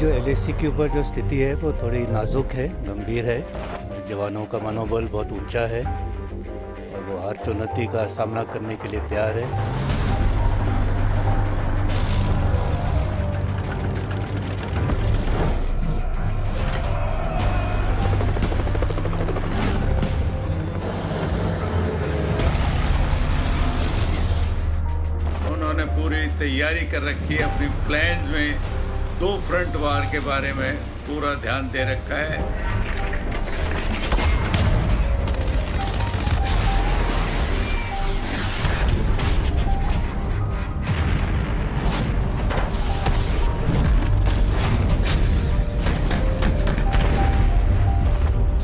जो LAC के ऊपर जो स्थिति है वो थोड़ी नाजुक है, गंभीर है। जवानों का मनोबल बहुत ऊंचा है और वो हर चुनौती का सामना करने के लिए तैयार है। उन्होंने पूरी तैयारी कर रखी है, अपनी प्लान्स में 2 फ्रंट वार के बारे में पूरा ध्यान दे रखा है।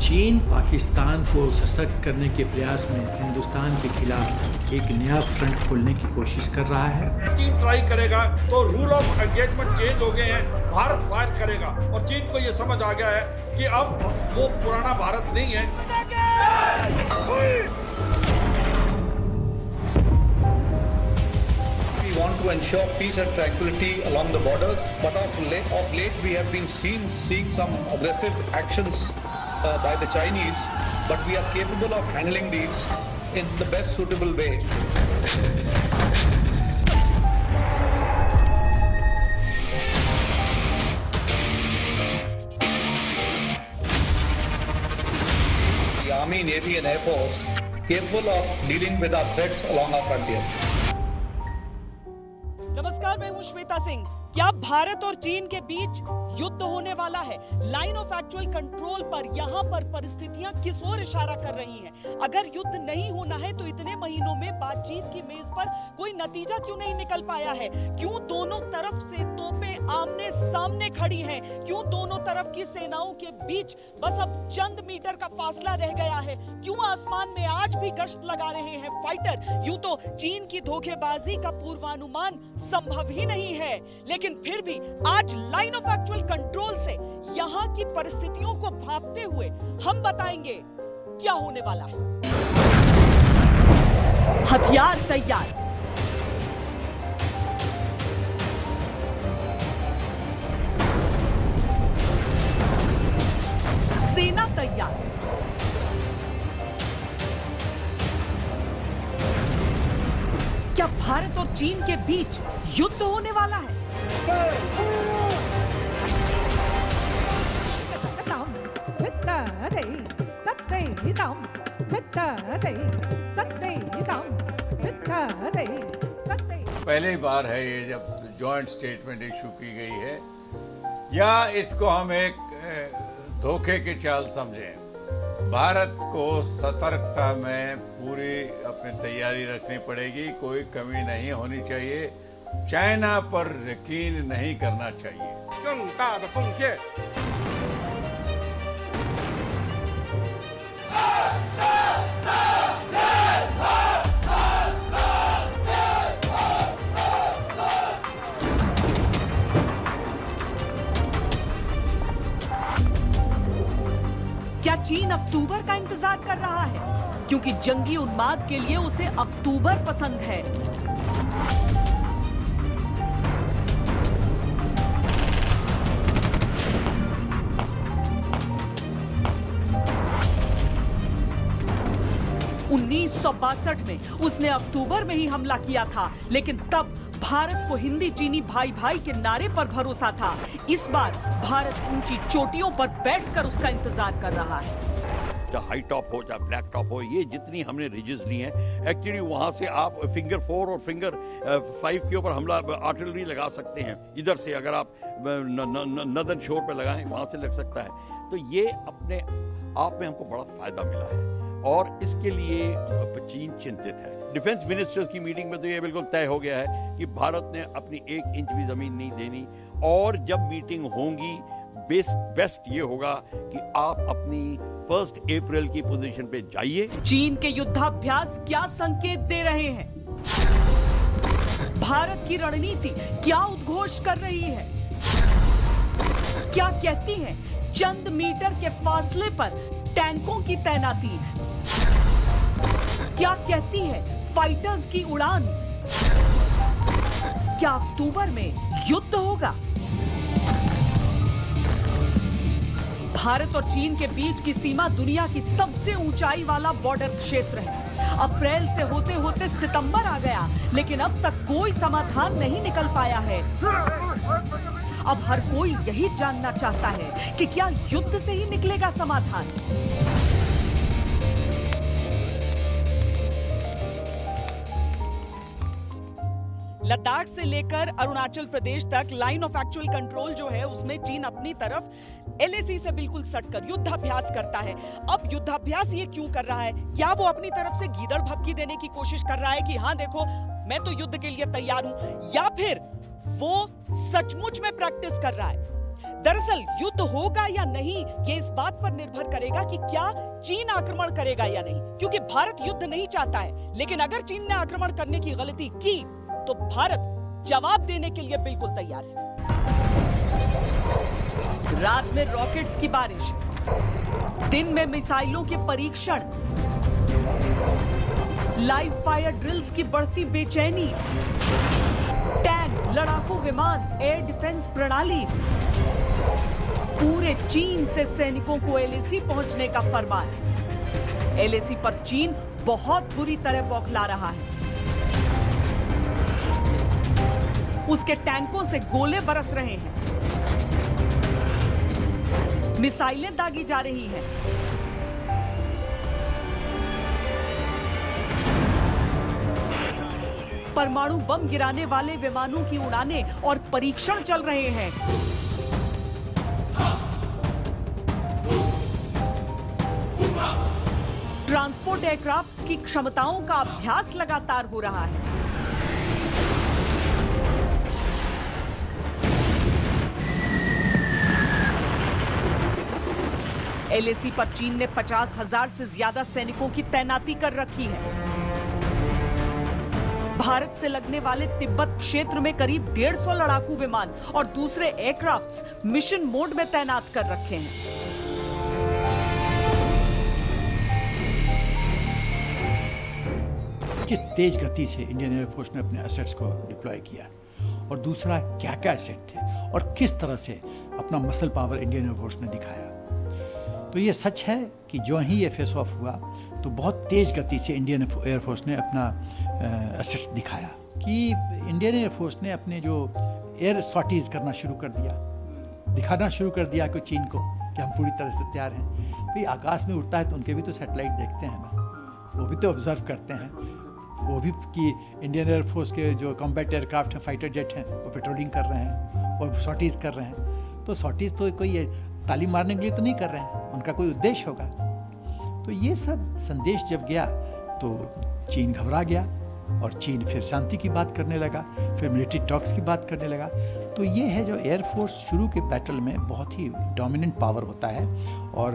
चीन पाकिस्तान को सशक्त करने के प्रयास में हिंदुस्तान के खिलाफ एक नया फ्रंट खोलने की कोशिश कर रहा है। चीन ट्राई करेगा तो रूल ऑफ एंगेजमेंट चेंज हो गए हैं, भारत फायर करेगा और चीन को ये समझ आ गया है कि अब वो पुराना भारत नहीं है। We want to ensure peace and tranquility along the borders, but of late we have been seeing some aggressive actions by the Chinese, but we are capable of handling these in the best suitable way. The Army, Navy and Air Force capable of dealing with our threats along our frontiers. नमस्कार, मैं हूं श्वेता सिंह। क्या भारत और चीन के बीच युद्ध होने वाला है? लाइन ऑफ एक्चुअल कंट्रोल पर यहां पर परिस्थितियां किस ओर इशारा कर रही हैं? अगर युद्ध नहीं होना है तो इतने महीनों में बातचीत की मेज पर कोई नतीजा क्यों नहीं निकल पाया है? क्यों दोनों तरफ से तोपें आमने सामने खड़ी हैं? क्यों दोनों तरफ की सेनाओं के बीच बस अब चंद मीटर का फासला रह गया है? क्यों आसमान में आज भी गश्त लगा रहे हैं फाइटर? यूं तो चीन की धोखेबाजी का पूर्वानुमान संभव ही नहीं है, लेकिन फिर भी आज लाइन ऑफ एक्चुअल कंट्रोल से यहां की परिस्थितियों को भांपते हुए हम बताएंगे क्या होने वाला है। हथियार तैयार, सेना तैयार, क्या भारत और चीन के बीच युद्ध होने वाला है? पहली बार है ये जब जॉइंट स्टेटमेंट इशू की गई है, या इसको हम एक धोखे की चाल समझें। भारत को सतर्कता में पूरी अपनी तैयारी रखनी पड़ेगी, कोई कमी नहीं होनी चाहिए, चाइना पर यकीन नहीं करना चाहिए। क्या चीन अक्टूबर का इंतजार कर रहा है? क्योंकि जंगी उन्माद के लिए उसे अक्टूबर पसंद है। उन्नीस 1962 में उसने अक्टूबर में ही हमला किया था, लेकिन तब भारत को हिंदी चीनी भाई भाई के नारे पर भरोसा था। इस बार भारत ऊंची चोटियों पर बैठकर उसका इंतजार कर रहा है। चाहे हाई टॉप हो चाहे ब्लैक टॉप हो, ये जितनी हमने रिजेस ली हैं, एक्चुअली वहाँ से आप फिंगर 4 और फिंगर 5 के ऊपर हमला आर्टिलरी लगा सकते हैं। इधर से अगर आप नदन शोर पे लगाएं, वहाँ से लग सकता है। तो ये अपने आप में हमको बड़ा फायदा मिला है और इसके लिए चीन चिंतित है। डिफेंस मिनिस्टर्स की मीटिंग में तो ये बिल्कुल तय हो गया है कि भारत ने अपनी 1 इंच भी जमीन नहीं देनी, और जब मीटिंग होगी बेस्ट ये होगा कि आप अपनी 1 अप्रैल की पोजीशन पे जाइए। चीन के युद्धाभ्यास क्या संकेत दे रहे हैं? भारत की रणनीति क्या उद्घोष कर रही है? क्या कहती है चंद मीटर के फासले पर टैंकों की तैनाती? क्या कहती है फाइटर्स की उड़ान? क्या अक्टूबर में युद्ध होगा? भारत और चीन के बीच की सीमा दुनिया की सबसे ऊंचाई वाला बॉर्डर क्षेत्र है। अप्रैल से होते होते सितंबर आ गया, लेकिन अब तक कोई समाधान नहीं निकल पाया है। अब हर कोई यही जानना चाहता है कि क्या युद्ध से ही निकलेगा समाधान। लद्दाख से लेकर अरुणाचल प्रदेश तक लाइन ऑफ एक्चुअल कंट्रोल जो है उसमें चीन अपनी तरफ एलएसी से बिल्कुल सटकर युद्धाभ्यास करता है। अब युद्धाभ्यास ये क्यों कर रहा है? क्या वो अपनी तरफ से गीदड़ भभकी देने की कोशिश कर रहा है कि हाँ देखो मैं तो युद्ध के लिए तैयार हूं, या फिर वो सचमुच में प्रैक्टिस कर रहा है? दरअसल युद्ध होगा या नहीं ये इस बात पर निर्भर करेगा कि क्या चीन आक्रमण करेगा या नहीं, क्योंकि भारत युद्ध नहीं चाहता है। लेकिन अगर चीन ने आक्रमण करने की गलती की तो भारत जवाब देने के लिए बिल्कुल तैयार है। रात में रॉकेट्स की बारिश, दिन में मिसाइलों के परीक्षण, लाइव फायर ड्रिल्स की बढ़ती बेचैनी, टैंक, लड़ाकू विमान, एयर डिफेंस प्रणाली, पूरे चीन से सैनिकों को एलएसी पहुंचने का फरमान। एलएसी पर चीन बहुत बुरी तरह बौखला रहा है। उसके टैंकों से गोले बरस रहे हैं, मिसाइलें दागी जा रही हैं। परमाणु बम गिराने वाले विमानों की उड़ानें और परीक्षण चल रहे हैं। ट्रांसपोर्ट एयरक्राफ्ट्स की क्षमताओं का अभ्यास लगातार हो रहा है। एलएसी पर चीन ने 50,000 से ज्यादा सैनिकों की तैनाती कर रखी है। भारत से लगने वाले तिब्बत क्षेत्र में करीब 150 लड़ाकू विमान और दूसरे एयरक्राफ्ट्स मिशन मोड में तैनात कर रखे हैं। किस तेज गति से इंडियन एयरफोर्स ने अपने एसेट्स को डिप्लॉय किया और दूसरा क्या क्या एसेट थे और किस तरह से अपना मसल पावर इंडियन एयरफोर्स ने दिखाया। तो ये सच है कि जो ही ये फेस ऑफ हुआ तो बहुत तेज़ गति से इंडियन एयरफोर्स ने अपना एसेट्स दिखाया कि इंडियन एयरफोर्स ने अपने जो एयर सॉर्टीज़ करना शुरू कर दिया, दिखाना शुरू कर दिया कि चीन को कि हम पूरी तरह से तैयार हैं। भाई आकाश में उड़ता है तो उनके भी तो सैटेलाइट देखते हैं ना, वो भी तो ऑब्जर्व करते हैं, वो भी कि इंडियन एयरफोर्स के जो कॉम्बैट एयरक्राफ्ट हैं, फाइटर जेट हैं, वो पेट्रोलिंग कर रहे हैं और सॉर्टीज़ कर रहे हैं। तो सॉर्टीज़ तो कोई ताली मारने के लिए तो नहीं कर रहे हैं, उनका कोई उद्देश्य होगा। तो ये सब संदेश जब गया तो चीन घबरा गया और चीन फिर शांति की बात करने लगा, फिर मिलिट्री टॉक्स की बात करने लगा। तो ये है जो एयरफोर्स शुरू के बैटल में बहुत ही डोमिनेंट पावर होता है और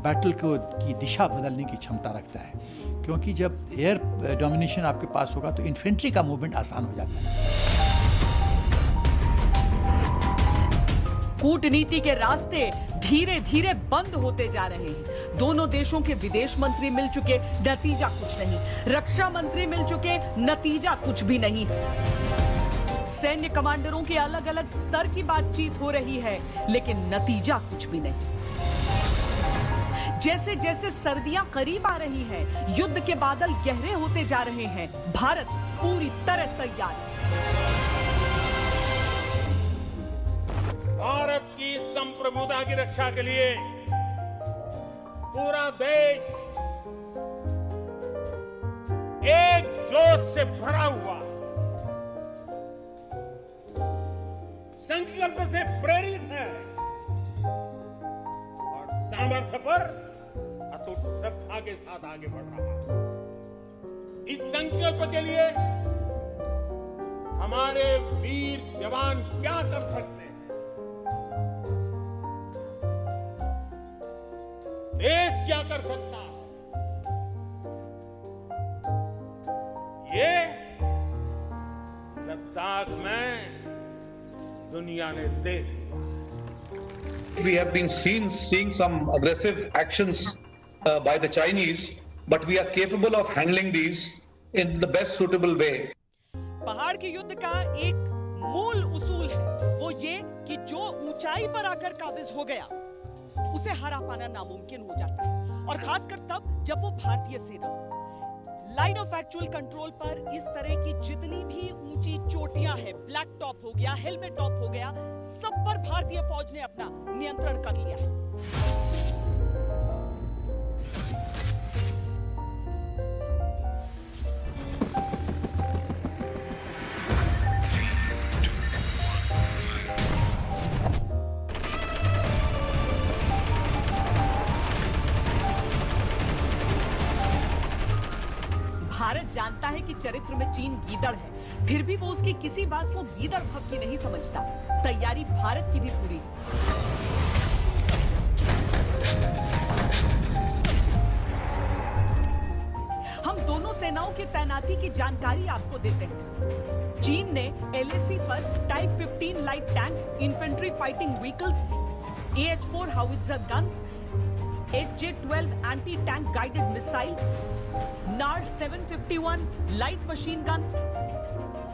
बैटल की दिशा बदलने की क्षमता रखता है, क्योंकि जब एयर डोमिनेशन आपके पास होगा तो इन्फेंट्री का मूवमेंट आसान हो जाता है। कूटनीति के रास्ते धीरे धीरे बंद होते जा रहे हैं। दोनों देशों के विदेश मंत्री मिल चुके, नतीजा कुछ नहीं। रक्षा मंत्री मिल चुके, नतीजा कुछ भी नहीं। सैन्य कमांडरों के अलग अलग स्तर की बातचीत हो रही है, लेकिन नतीजा कुछ भी नहीं। जैसे जैसे सर्दियां करीब आ रही हैं, युद्ध के बादल गहरे होते जा रहे हैं। भारत पूरी तरह तैयार है। भारत की संप्रभुता की रक्षा के लिए पूरा देश एक जोश से भरा हुआ, संकल्प से प्रेरित है और सामर्थ्य पर अटूट श्रद्धा के साथ आगे बढ़ रहा है। इस संकल्प के लिए हमारे वीर जवान क्या कर सकते हैं, देश क्या कर सकता है, ये लद्दाख में दुनिया ने देख लिया। We have been seeing some aggressive actions by the Chinese, but we are capable of handling these in the best suitable way. पहाड़ के युद्ध का एक मूल उसूल है वो ये कि जो ऊंचाई पर आकर काबिज हो गया उसे हरा पाना नामुमकिन हो जाता है, और खासकर तब जब वो भारतीय सेना लाइन ऑफ एक्चुअल कंट्रोल पर इस तरह की जितनी भी ऊंची चोटियां हैं, ब्लैक टॉप हो गया, हेलमेट टॉप हो गया, सब पर भारतीय फौज ने अपना नियंत्रण कर लिया है। भारत जानता है कि चरित्र में चीन गीदड़ है, फिर भी वो उसकी किसी बात को गीदड़ भव की नहीं समझता। तैयारी भारत की भी पूरी। हम दोनों सेनाओं की तैनाती की जानकारी आपको देते हैं। चीन ने LAC पर type 15 light tanks, infantry fighting vehicles, AH-4 howitzer guns, HJ-12 anti tank guided missile, NAR 751 light machine gun,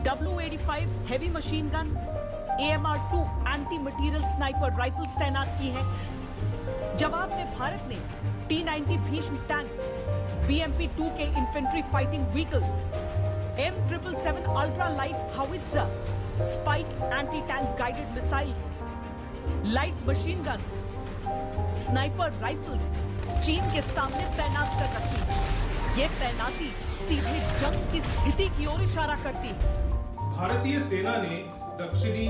W85 heavy machine gun, AMR-2 anti material sniper rifles तैनात की हैं। जवाब में भारत ने T-90 भीष्म टैंक, BMP-2 के infantry fighting vehicle, M777 ultra light howitzer, spike anti tank guided missiles, light machine guns, sniper rifles चीन के सामने तैनात कर रखी है। ये तैनाती सीधे जंग की स्थिति की ओर इशारा करती है। भारतीय सेना ने दक्षिणी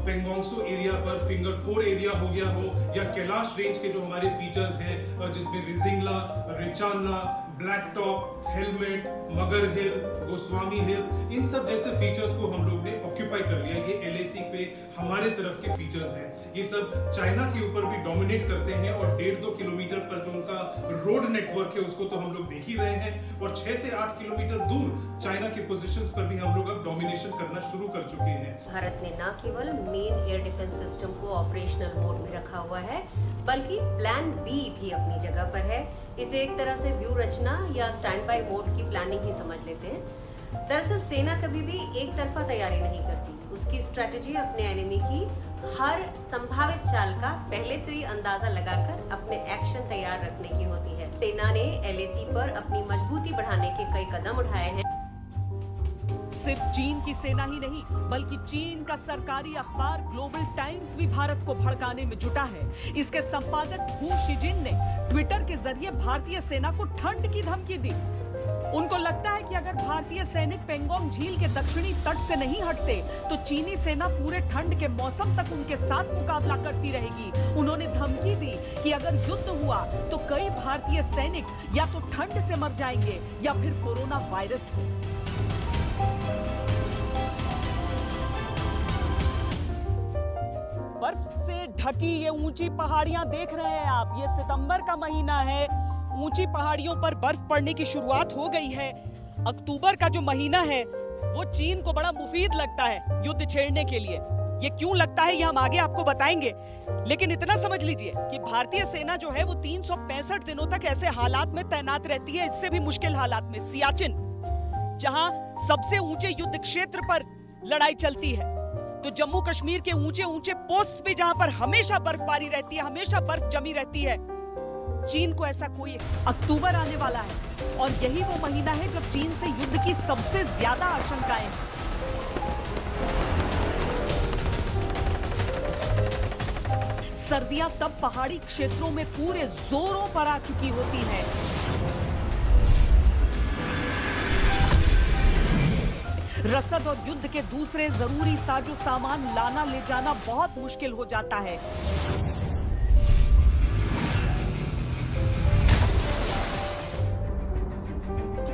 पेंगोंगसो एरिया पर फिंगर 4 एरिया हो गया हो या कैलाश रेंज के जो हमारे फीचर्स हैं जिसमें रिजिंगला, रिचानला, ब्लैक टॉप, हेलमेट, मगर हिल, गोस्वामी हिल, इन सब जैसे फीचर्स को हम लोग ने ऑक्यूपाई कर लिया। ये LAC पे हमारे तरफ के फीचर्स हैं। ये सब चाइना के ऊपर भी डोमिनेट करते हैं और 1.5-2 किलोमीटर पर जो उनका रोड नेटवर्क है उसको तो हम लोग देख ही रहे हैं, और 6 से 8 किलोमीटर दूर चाइना के पोजीशंस पर भी हम लोग अब डोमिनेशन करना शुरू कर चुके हैं। भारत ने न केवल मेन एयर डिफेंस सिस्टम को ऑपरेशनल मोड में रखा हुआ है, बल्कि प्लान B भी अपनी जगह पर है। इसे एक तरह से व्यू रचना या स्टैंड बाय मोड की प्लानिंग ही समझ लेते हैं। दरअसल सेना कभी भी एक तरफा तैयारी नहीं करती। उसकी स्ट्रेटजी अपने एनिमी की हर संभावित चाल का पहले से ही अंदाजा लगाकर अपने एक्शन तैयार रखने की होती है। सेना ने LAC पर अपनी मजबूती बढ़ाने के कई कदम उठाए हैं। सिर्फ चीन की सेना ही नहीं, बल्कि चीन का सरकारी अखबार ग्लोबल टाइम्स भी भारत को भड़काने में जुटा है। इसके संपादक हू शिजिन ने ट्विटर के जरिए भारतीय सेना को ठंड की धमकी दी। उनको लगता है कि अगर भारतीय सैनिक पेंगोंग झील के दक्षिणी तट से नहीं हटते तो चीनी सेना पूरे ठंड के मौसम तक उनके साथ मुकाबला करती रहेगी। उन्होंने धमकी दी कि अगर युद्ध हुआ तो कई भारतीय सैनिक या तो ठंड से मर जाएंगे या फिर कोरोना वायरस से। बर्फ से ढकी ये ऊंची पहाड़ियां देख रहे हैं आप। ये सितंबर का महीना है, ऊंची पहाड़ियों पर बर्फ पड़ने की शुरुआत हो गई है। अक्टूबर का जो महीना है वो चीन को बड़ा मुफीद लगता है युद्ध छेड़ने के लिए। ये क्यों लगता है ये हम आगे आपको बताएंगे, लेकिन इतना समझ लीजिए कि भारतीय सेना जो है वो 365 दिनों तक ऐसे हालात में तैनात रहती है, इससे भी मुश्किल हालात में। सियाचिन, जहां सबसे ऊंचे युद्ध क्षेत्र पर लड़ाई चलती है, तो जम्मू कश्मीर के ऊंचे ऊंचे पोस्ट पे जहां पर हमेशा बर्फबारी रहती है, हमेशा बर्फ जमी रहती है, चीन को ऐसा कोई। अक्टूबर आने वाला है और यही वो महीना है जब चीन से युद्ध की सबसे ज्यादा आशंकाएं हैं। सर्दियां तब पहाड़ी क्षेत्रों में पूरे जोरों पर आ चुकी होती हैं। रसद और युद्ध के दूसरे जरूरी साजो सामान लाना ले जाना बहुत मुश्किल हो जाता है।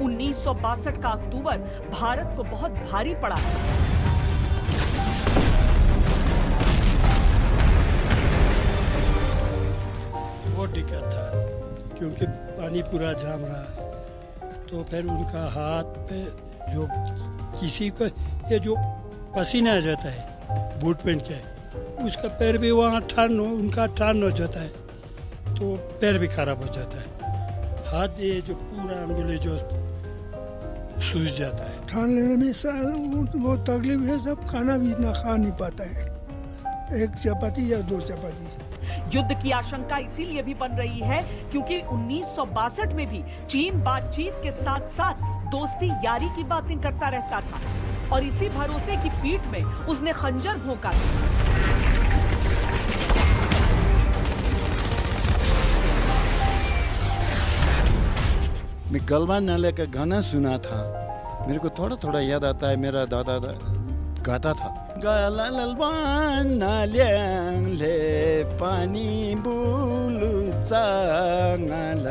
उन्नीस 1962 का अक्टूबर भारत को बहुत भारी पड़ा। बहुत दिक्कत था क्योंकि पानी पूरा जाम रहा, तो फिर उनका हाथ पे जो किसी को ये जो पसीना आ जाता है बूट पहन के, उसका पैर भी वहाँ उनका टर्न हो जाता है, तो पैर भी खराब हो जाता है। हाथ ये जो पूरा अंगुली जो सूज जाता है। उठाने में वो तकलीफ है, सब खाना भी इतना खा नहीं पाता है, 1 चपाती या 2 चपाती। युद्ध की आशंका इसीलिए भी बन रही है क्योंकि 1962 में भी चीन बातचीत के साथ साथ दोस्ती यारी की बातें करता रहता था और इसी भरोसे की पीठ में उसने खंजर भोंका था। मैं गलवान नाले का गाना सुना था, मेरे को थोड़ा थोड़ा याद आता है, मेरा दादा गाता था। गलवान नाले पानी बुलुचा रंग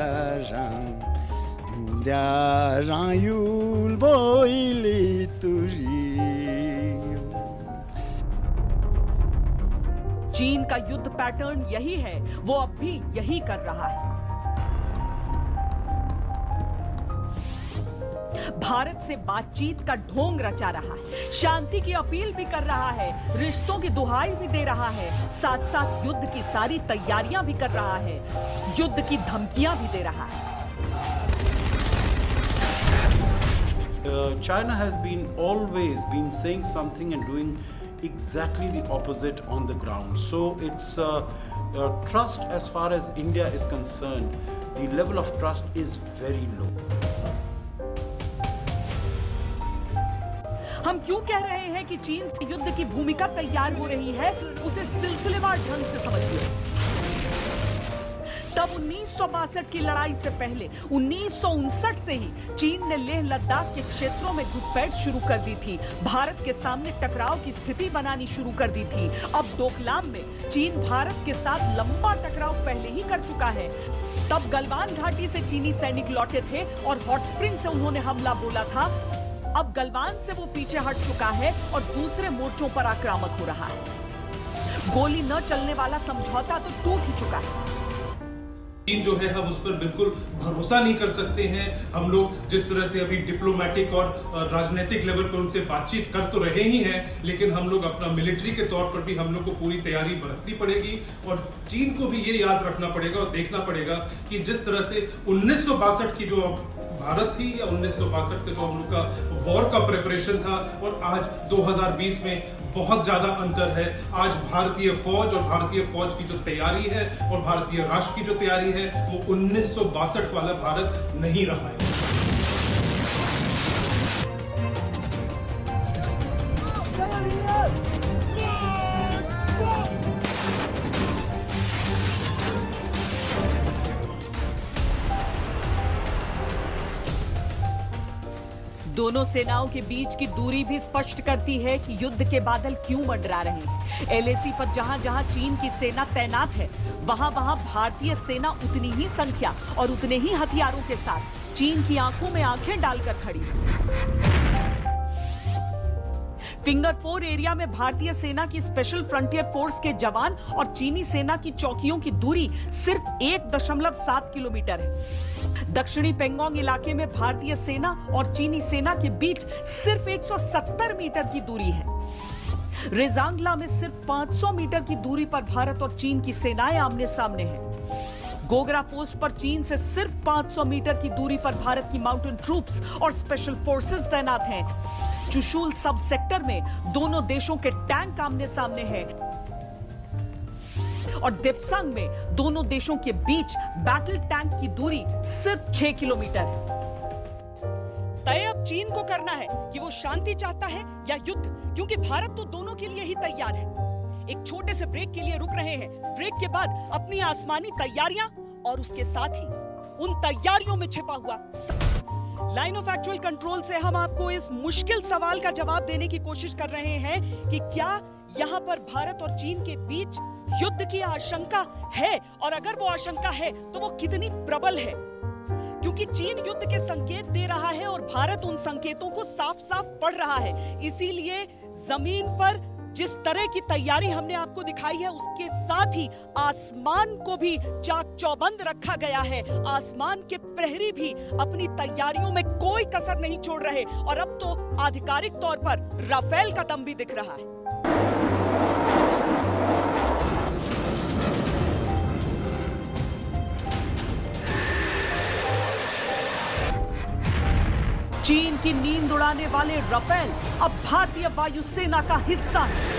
रायुल बोइली तुरी। चीन का युद्ध पैटर्न यही है, वो अब भी यही कर रहा है। भारत से बातचीत का ढोंग रचा रहा है, शांति की अपील भी कर रहा है, रिश्तों की दुहाई भी दे रहा है, साथ साथ युद्ध की सारी तैयारियां भी कर रहा है, युद्ध की धमकियां भी दे रहा है। China has always been saying something and doing exactly the opposite on the ground. So it's trust as far as India is concerned, the level of trust is very low. हम क्यों कह रहे हैं कि चीन से युद्ध की भूमिका तैयार हो रही है, उसे सिलसिलेवार ढंग से समझिए। तब 1962 की लड़ाई से पहले 1959 से ही चीन ने लेह लद्दाख के क्षेत्रों में घुसपैठ शुरू कर दी थी, भारत के सामने टकराव की स्थिति बनानी शुरू कर दी थी। अब डोकलाम में चीन भारत के साथ लंबा टकराव पहले ही कर चुका है। तब गलवान घाटी से चीनी सैनिक लौटे थे और हॉट स्प्रिंग से उन्होंने हमला बोला था। अब गलवान से वो पीछे हट चुका है और दूसरे मोर्चों पर आक्रामक हो रहा है। गोली न चलने वाला समझौता तो टूट ही चुका है। चीन जो है हम उस पर बिल्कुल भरोसा नहीं कर सकते हैं। हम लोग जिस तरह से अभी डिप्लोमेटिक और राजनीतिक लेवल पर उनसे बातचीत कर तो रहे ही हैं, लेकिन हम लोग अपना मिलिट्री के तौर पर भी हम लोग को पूरी तैयारी बरतनी पड़ेगी और चीन को भी ये याद रखना पड़ेगा और देखना पड़ेगा कि जिस तरह से 1962 की जो भारत थी या 1962 का जो हम लोग का वॉर का प्रिपरेशन था और आज 2020 में बहुत ज्यादा अंतर है। आज भारतीय फौज और भारतीय फौज की जो तैयारी है और भारतीय राष्ट्र की जो तैयारी है वो 1962 वाला भारत नहीं रहा है। दोनों सेनाओं के बीच की दूरी भी स्पष्ट करती है कि युद्ध के बादल क्यों मंडरा रहे हैं। एलएसी पर जहां जहां चीन की सेना तैनात है, वहां वहां भारतीय सेना उतनी ही संख्या और उतने ही हथियारों के साथ चीन की आंखों में आंखें डालकर खड़ी है। फिंगर 4 एरिया में भारतीय सेना की स्पेशल फ्रंटियर फोर्स के जवान और चीनी सेना की चौकियों की दूरी सिर्फ 1.7 किलोमीटर है। दक्षिणी पेंगोंग इलाके में भारतीय सेना और चीनी सेना के बीच सिर्फ 170 मीटर की दूरी है। रेजांगला में सिर्फ 500 मीटर की दूरी पर भारत और चीन की सेनाएं आमने सामने हैं। गोगरा पोस्ट पर चीन से सिर्फ 500 मीटर की दूरी पर भारत की माउंटेन ट्रूप्स और स्पेशल फोर्सेस तैनात हैं। चुशुल सब सेक्टर में दोनों देशों के टैंक आमने सामने हैं और दिपसंग में दोनों देशों के बीच बैटल टैंक की दूरी सिर्फ 6 किलोमीटर है। तय अब चीन को करना है कि वो शांति चाहता है या युद्ध, क्योंकि भारत तो दोनों के लिए ही तैयार है। एक छोटे से ब्रेक के लिए रुक रहे हैं। ब्रेक के बाद अपनी आसमानी तैयारियां और उसके साथ ही उन तैयारियों में छिपा हुआ लाइन ऑफ एक्चुअल कंट्रोल से हम आपको इस मुश्किल सवाल का जवाब देने की कोशिश कर रहे हैं कि क्या यहाँ पर भारत और चीन के बीच युद्ध की आशंका है, और अगर वो आशंका है तो वो कितनी प्रबल है। क्योंकि चीन युद्ध के संकेत दे रहा है और भारत उन संकेतों को साफ साफ पढ़ रहा है। इसीलिए जमीन पर जिस तरह की तैयारी हमने आपको दिखाई है, उसके साथ ही आसमान को भी चाक चौबंद रखा गया है। आसमान के प्रहरी भी अपनी तैयारियों में कोई कसर नहीं छोड़ रहे और अब तो आधिकारिक तौर पर राफेल का दम भी दिख रहा है। चीन की नींद उड़ाने वाले राफेल अब भारतीय वायुसेना का हिस्सा है।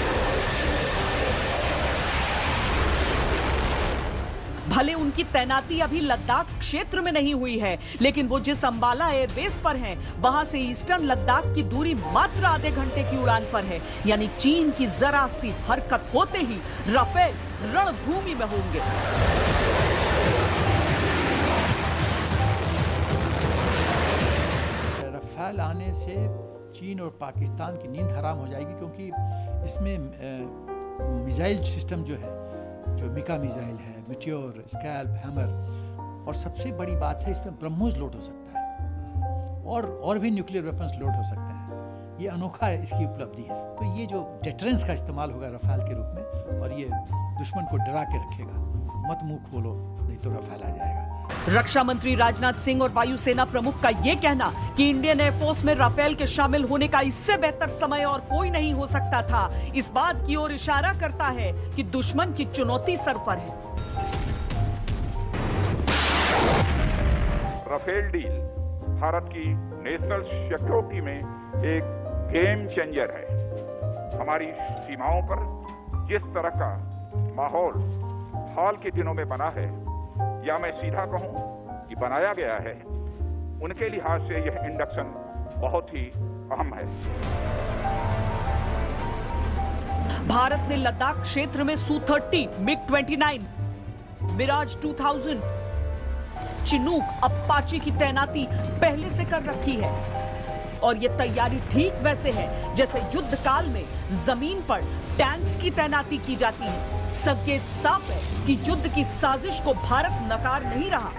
भले उनकी तैनाती अभी लद्दाख क्षेत्र में नहीं हुई है, लेकिन वो जिस अंबाला एयरबेस पर हैं, वहां से ईस्टर्न लद्दाख की दूरी मात्र आधे घंटे की उड़ान पर है। यानी चीन की जरा सी हरकत होते ही राफेल रणभूमि में होंगे। राफेल आने से चीन और पाकिस्तान की नींद हराम हो जाएगी, क्योंकि इसमें मिसाइल सिस्टम जो है, जो मिका मिसाइल है, मिटियोर, स्कैल्प, हैमर, और सबसे बड़ी बात है इसमें ब्रह्मोस लोड हो सकता है और भी न्यूक्लियर वेपन्स लोड हो सकते हैं। ये अनोखा है, इसकी उपलब्धि है। तो ये जो डेटरेंस का इस्तेमाल होगा राफेल के रूप में, और ये दुश्मन को डरा के रखेगा, मत मुंह खोलो नहीं तो राफेल आ जाएगा। रक्षा मंत्री राजनाथ सिंह और वायुसेना प्रमुख का यह कहना कि इंडियन एयरफोर्स में राफेल के शामिल होने का इससे बेहतर समय और कोई नहीं हो सकता था, इस बात की ओर इशारा करता है कि दुश्मन की चुनौती सर पर है। राफेल डील भारत की नेशनल सिक्योरिटी में एक गेम चेंजर है। हमारी सीमाओं पर जिस तरह का माहौल हाल के दिनों में बना है, या मैं सीधा कहूं कि बनाया गया है, उनके लिहाज से यह इंडक्शन बहुत ही अहम है। भारत ने लद्दाख क्षेत्र में Su-30, MiG-29, Miraj 2000, Chinook, Apache की तैनाती पहले से कर रखी है। और ये तैयारी ठीक वैसे है जैसे युद्ध काल में जमीन पर टैंक्स की तैनाती की जाती है। संकेत साफ है कि युद्ध की साजिश को भारत नकार नहीं रहा।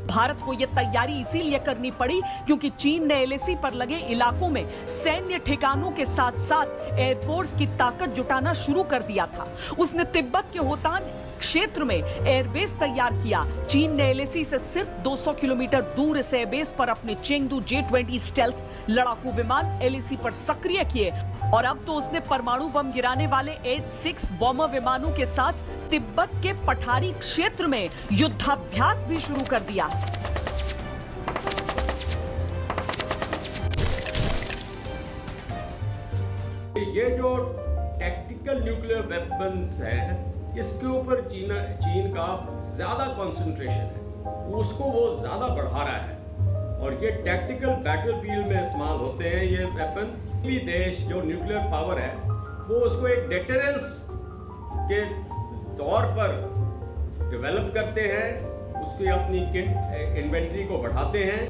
भारत को यह तैयारी इसीलिए करनी पड़ी क्योंकि चीन ने एलएसी पर लगे इलाकों में सैन्य ठिकानों के साथ साथ एयरफोर्स की ताकत जुटाना शुरू कर दिया था। उसने तिब्बत के होतान क्षेत्र में एयरबेस तैयार किया। चीन ने एलएसी से सिर्फ 200 किलोमीटर दूर इस एयरबेस पर अपने चेंगडू J-20 स्टेल्थ लड़ाकू विमान एलएसी पर सक्रिय किए, और अब तो उसने परमाणु बम गिराने वाले H-6 बॉम्बर विमानों के साथ तिब्बत के पठारी क्षेत्र में युद्धाभ्यास भी शुरू कर दिया। ये जो टैक्टिकल न्यूक्लियर वेपन्स है, इसके ऊपर चीन का ज्यादा कंसंट्रेशन है, उसको वो ज्यादा बढ़ा रहा है, और ये टैक्टिकल बैटलफील्ड में इस्तेमाल होते हैं ये वेपन। भी देश जो न्यूक्लियर पावर है वो उसको एक डेटरेंस के तौर पर डेवलप करते हैं, उसकी अपनी इन्वेंट्री को बढ़ाते हैं।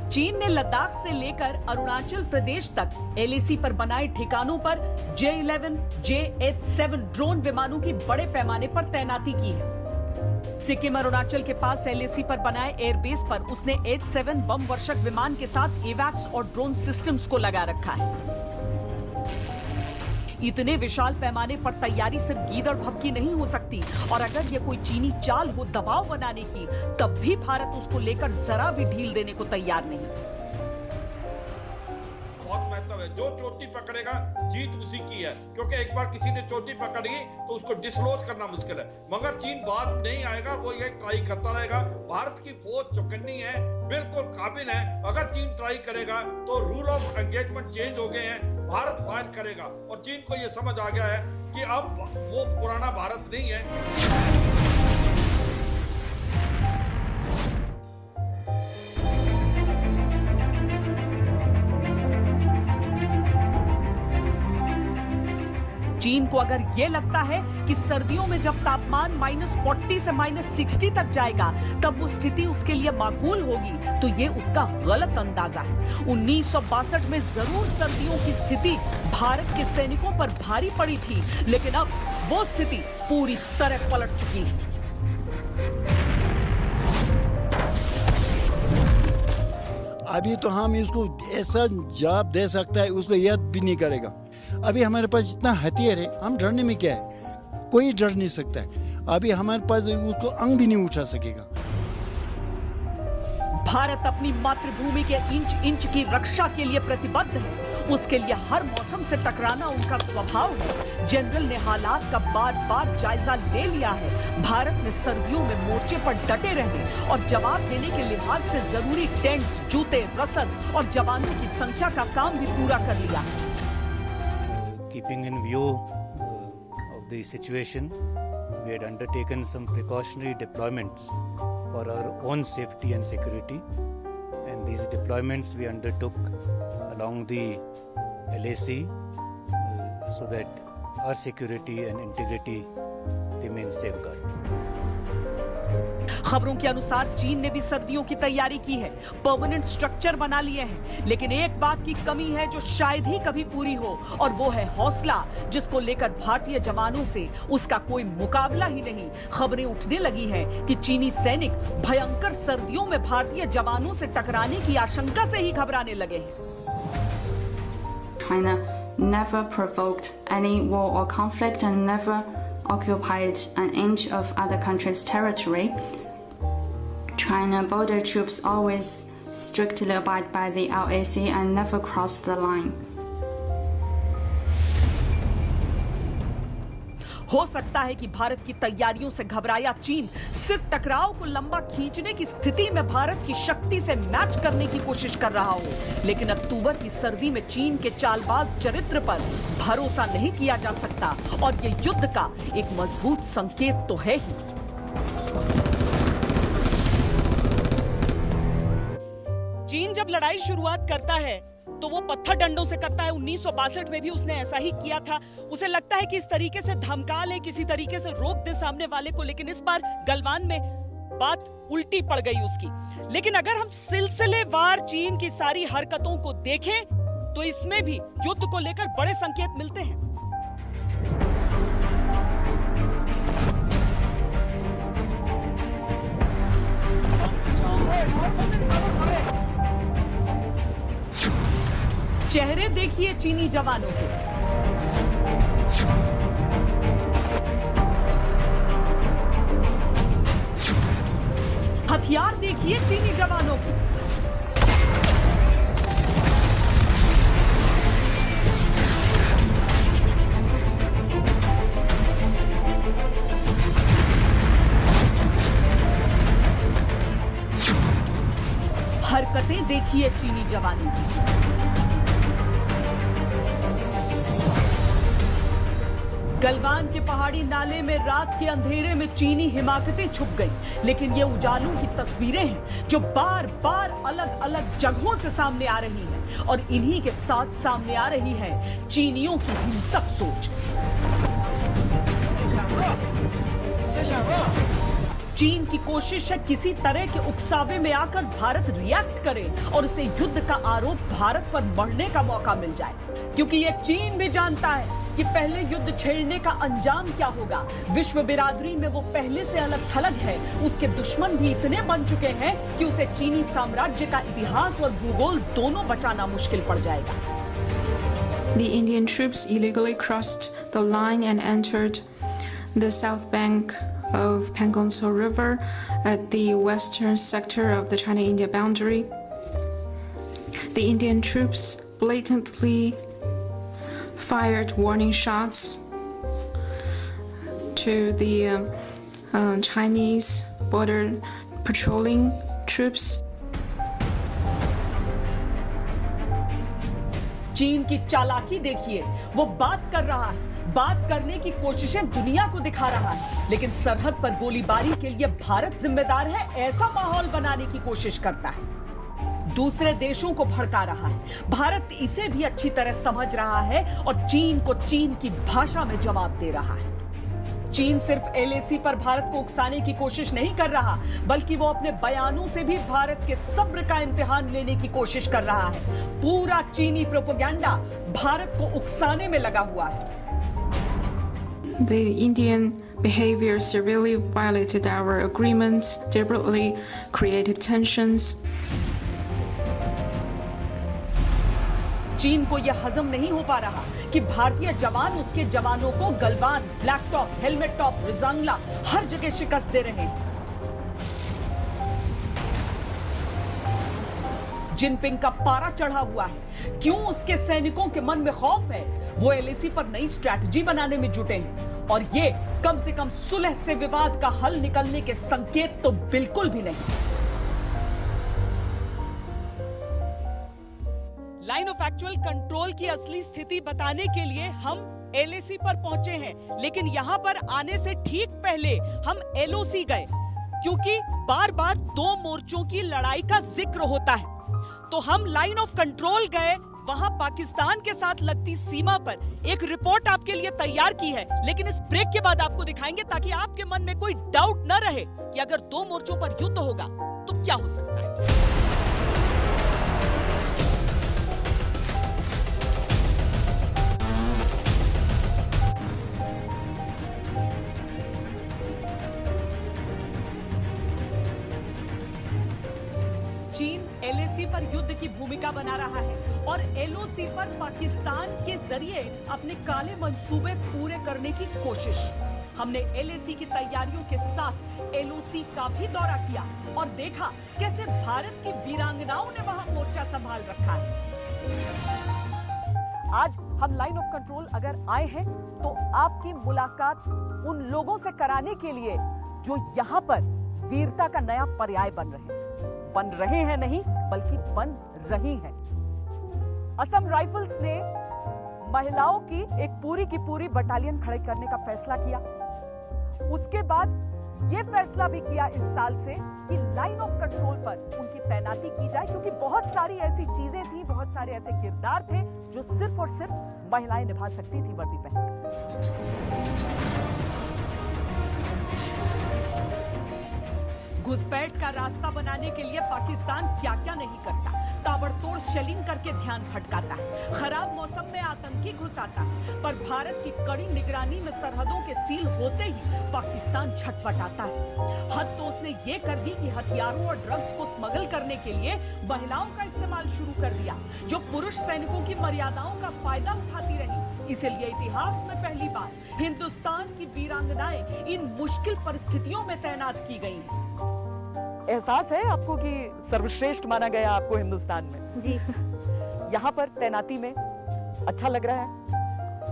चीन ने लद्दाख से लेकर अरुणाचल प्रदेश तक एलएसी पर बनाए ठिकानों पर J-11, J-7 ड्रोन विमानों की बड़े पैमाने पर तैनाती की है। सिक्किम अरुणाचल के पास एलएसी पर बनाए एयरबेस पर उसने H-7 बम वर्षक विमान के साथ एवैक्स और ड्रोन सिस्टम्स को लगा रखा है। इतने विशाल पैमाने पर तैयारी सिर्फ गीदड़ भभकी नहीं हो सकती, और अगर ये कोई चीनी चाल हो दबाव बनाने की, तब भी भारत उसको लेकर जरा भी ढील देने को तैयार नहीं। बहुत महत्व है, जो चोटी पकड़ेगा जीत उसी की है, क्योंकि एक बार किसी ने चोटी पकड़ ली तो उसको डिसलोज करना मुश्किल है। मगर चीन बाद नहीं आएगा, वो ये ट्राई करता रहेगा। भारत की फौज चौकन्नी है, बिल्कुल काबिल है। अगर चीन ट्राई करेगा तो रूल ऑफ एंगेजमेंट चेंज हो गए हैं, भारत फायर करेगा। और चीन को ये समझ आ गया है कि अब वो पुराना भारत नहीं है। चीन को अगर यह लगता है कि सर्दियों में जब तापमान -40 से -60 तक जाएगा तब वो स्थिति उसके लिए माकूल होगी, तो ये उसका गलत अंदाजा है। 1962 में जरूर सर्दियों की स्थिति भारत के सैनिकों पर भारी पड़ी थी, लेकिन अब वो स्थिति पूरी तरह पलट चुकी है। अभी तो हम इसको ऐसा जवाब दे सकता है, उसको याद भी नहीं करेगा। अभी हमारे पास इतना हथियार है, हम डरने में क्या है, कोई डर नहीं सकता है। अभी हमारे पास उसको अंग भी नहीं उठा सकेगा। भारत अपनी मातृभूमि के इंच इंच की रक्षा के लिए प्रतिबद्ध है, उसके लिए हर मौसम से टकराना उनका स्वभाव है। जनरल ने हालात का बार-बार जायजा ले लिया है। भारत ने सर्दियों में मोर्चे पर डटे रहने और जवाब देने के लिहाज से जरूरी टेंट्स, जूते, रसद और जवानों की संख्या का काम भी पूरा कर लिया है। Keeping in view of the situation, we had undertaken some precautionary deployments for our own safety and security, and these deployments we undertook along the LAC so that our security and integrity remain safeguarded. खबरों के अनुसार चीन ने भी सर्दियों की तैयारी की है, परमानेंट स्ट्रक्चर बना लिए हैं, लेकिन एक बात की कमी है जो शायद ही कभी पूरी हो, और वो है हौसला, जिसको लेकर भारतीय जवानों से उसका कोई मुकाबला ही नहीं। खबरें उठने लगी हैं कि चीनी सैनिक भयंकर सर्दियों में भारतीय जवानों से टकराने की आशंका से ही घबराने लगे हैं। China never provoked any war or conflict and never occupied an inch of other countries' territory. China border troops always strictly abide by the LAC and never cross the line. हो सकता है कि भारत की तैयारियों से घबराया चीन सिर्फ टकराव को लंबा खींचने की स्थिति में भारत की शक्ति से मैच करने की कोशिश कर रहा हो, लेकिन अक्टूबर की सर्दी में चीन के चालबाज चरित्र पर भरोसा नहीं किया जा सकता, और ये युद्ध का एक मजबूत संकेत तो है ही। चीन जब लड़ाई शुरुआत करता है तो वो पत्थर डंडों से करता है। 1962 में भी उसने ऐसा ही किया था। उसे लगता है कि इस तरीके से धमका ले, किसी तरीके से रोक दे सामने वाले को, लेकिन इस बार गलवान में बात उल्टी पड़ गई उसकी। लेकिन अगर हम सिलसिलेवार चीन की सारी हरकतों को देखें तो इसमें भी युद्ध को लेकर बड़े संकेत मिलते हैं। चेहरे देखिए चीनी जवानों के। हथियार देखिए चीनी जवानों की। हरकतें देखिए चीनी जवानों की। गलवान के पहाड़ी नाले में रात के अंधेरे में चीनी हिमाकतें छुप गईं, लेकिन ये उजालों की तस्वीरें हैं जो बार बार अलग अलग जगहों से सामने आ रही हैं, और इन्हीं के साथ सामने आ रही है चीनियों की हिंसक सोच। चीन की कोशिश है किसी तरह के उकसावे में आकर भारत रिएक्ट करे और उसे युद्ध का आरोप भारत पर मढ़ने का मौका मिल जाए, क्योंकि ये चीन भी जानता है कि पहले युद्ध छेड़ने का अंजाम क्या होगा। विश्व बिरादरी में वो पहले से अलग थलग है। उसके दुश्मन भी इतने बन चुके हैं कि उसे चीनी साम्राज्य का इतिहास और भूगोल दोनों बचाना मुश्किल पड़ जाएगा। The Indian troops illegally crossed the line and entered the south bank of Pangong-so River at the western sector of the China-India boundary. The Indian troops blatantly fired warning shots to the Chinese border patrolling troops. चीन की चालाकी देखिए, वो बात कर रहा है, बात करने की कोशिशें दुनिया को दिखा रहा है, लेकिन सरहद पर गोलीबारी के लिए भारत जिम्मेदार है ऐसा माहौल बनाने की कोशिश करता है। दूसरे देशों को भड़का रहा है। भारत इसे भी अच्छी तरह समझ रहा है और चीन को चीन की भाषा में जवाब दे रहा है। चीन सिर्फ LAC पर भारत को उकसाने की कोशिश नहीं कर रहा, बल्कि वो अपने बयानों से भी भारत के सब्र का इम्तिहान लेने की कोशिश कर रहा है। पूरा चीनी प्रोपेगेंडा भारत को उकसाने में लगा हुआ है। The Indian behavior severely violated our agreements, deliberately created tensions. चीन को यह हजम नहीं हो पा रहा कि भारतीय जवान उसके जवानों को Galwan, black top, helmet top, Rezangla हर जगह शिकस्त दे रहे हैं। जिनपिंग का पारा चढ़ा हुआ है। क्यों उसके सैनिकों के मन में खौफ है? वो एलएसी पर नई स्ट्रैटेजी बनाने में जुटे हैं और ये कम से कम सुलह से विवाद का हल निकलने के संकेत तो बिल्कुल भी नहीं। लाइन ऑफ एक्चुअल कंट्रोल की असली स्थिति बताने के लिए हम एलएसी पर पहुंचे हैं, लेकिन यहां पर आने से ठीक पहले हम एलओसी गए, क्योंकि बार बार दो मोर्चों की लड़ाई का जिक्र होता है। तो हम लाइन ऑफ कंट्रोल गए, वहां पाकिस्तान के साथ लगती सीमा पर एक रिपोर्ट आपके लिए तैयार की है, लेकिन इस ब्रेक के बाद आपको दिखाएंगे ताकि आपके मन में कोई डाउट न रहे कि अगर दो मोर्चों पर युद्ध होगा तो क्या हो सकता है। चीन एलएसी पर युद्ध की भूमिका बना रहा है और एलओसी पर पाकिस्तान के जरिए अपने काले मंसूबे पूरे करने की कोशिश। हमने एलएसी की तैयारियों के साथ एलओसी का भी दौरा किया और देखा कैसे भारत की वीरांगनाओं ने वहां मोर्चा संभाल रखा है। आज हम लाइन ऑफ कंट्रोल अगर आए हैं तो आपकी मुलाकात उन लोगों से कराने के लिए जो यहाँ पर वीरता का नया पर्याय बन रहे हैं नहीं बल्कि बन रही हैं। असम राइफल्स ने महिलाओं की एक पूरी की पूरी बटालियन खड़े करने का फैसला किया। उसके बाद यह फैसला भी किया इस साल से कि लाइन ऑफ कंट्रोल पर उनकी तैनाती की जाए, क्योंकि बहुत सारी ऐसी चीजें थी, बहुत सारे ऐसे किरदार थे जो सिर्फ और सिर्फ महिलाएं निभा सकती थी वर्दी पहनकर। घुसपैठ का रास्ता बनाने के लिए पाकिस्तान क्या क्या नहीं करता। ताबड़तोड़ शेलिंग करके ध्यान भटकाता है, खराब मौसम में आतंकी घुस आता है, पर भारत की कड़ी निगरानी में सरहदों के सील होते ही पाकिस्तान झटपटाता है। हद तो उसने ये कर दी कि हथियारों और ड्रग्स को स्मगल करने के लिए महिलाओं का इस्तेमाल शुरू कर दिया, जो पुरुष सैनिकों की मर्यादाओं का फायदा उठाती रही। इसलिए इतिहास में पहली बार हिंदुस्तान की वीरांगनाएं इन मुश्किल परिस्थितियों में तैनात की गई हैं। एहसास है आपको कि सर्वश्रेष्ठ माना गया आपको हिंदुस्तान में? जी। यहाँ पर तैनाती में अच्छा लग रहा है?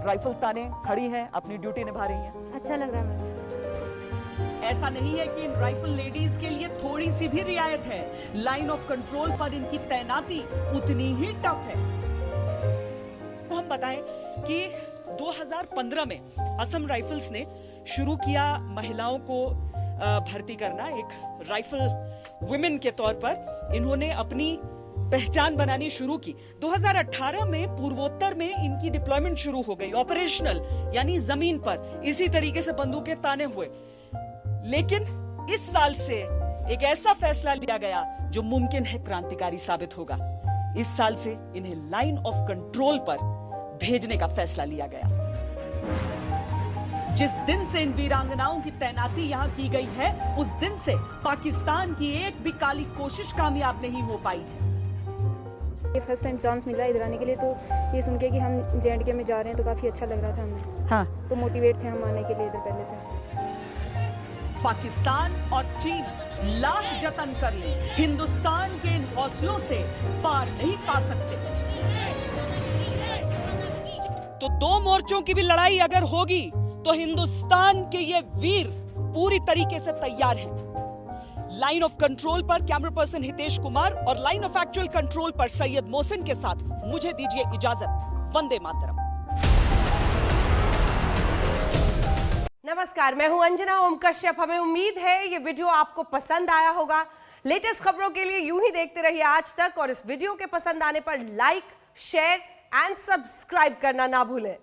राइफल ताने खड़ी हैं, अपनी ड्यूटी निभा रही हैं। अच्छा लग रहा है मुझे। ऐसा नहीं है कि इन राइफल लेडीज के लिए थोड़ी सी भी रियायत है। लाइन ऑफ कंट्रोल पर इनकी तैनाती उतनी ही टफ है। तो हम बताएं कि 2015 में असम राइफल्स ने शुरू किया महिलाओं को भर्ती करना। एक राइफल वुमेन के तौर पर इन्होंने अपनी पहचान बनानी शुरू की। 2018 में पूर्वोत्तर में इनकी डिप्लॉयमेंट शुरू हो गई, ऑपरेशनल यानी जमीन पर इसी तरीके से बंदूकें ताने हुए। लेकिन इस साल से एक ऐसा फैसला लिया गया जो मुमकिन है क्रांतिकारी साबित होगा। इस साल से इन्हें लाइन ऑफ कंट्रोल पर भेजने का फैसला लिया गया। जिस दिन से इन वीरांगनाओं की तैनाती यहाँ की गई है, उस दिन से पाकिस्तान की एक भी काली कोशिश कामयाब नहीं हो पाई है। ये फर्स्ट टाइम चांस मिला इधर आने के लिए, तो ये सुन के कि हम जेएंडके में जा रहे हैं तो काफी अच्छा लग रहा था हमें। हाँ। तो मोटिवेट थे हम आने के लिए इधर पहले से। पाकिस्तान और चीन लाख जतन कर ले, हिंदुस्तान के इन हौसलों से पार नहीं पा सकते। तो दो मोर्चों की भी लड़ाई अगर होगी तो हिंदुस्तान के ये वीर पूरी तरीके से तैयार हैं। लाइन ऑफ कंट्रोल पर कैमरा पर्सन हितेश कुमार और लाइन ऑफ एक्चुअल कंट्रोल पर सैयद मोहसिन के साथ मुझे दीजिए इजाजत। वंदे मातरम। नमस्कार, मैं हूं अंजना ओम कश्यप। हमें उम्मीद है ये वीडियो आपको पसंद आया होगा। लेटेस्ट खबरों के लिए यूं ही देखते रहिए आज तक, और इस वीडियो के पसंद आने पर लाइक, शेयर एंड सब्सक्राइब करना ना भूलें।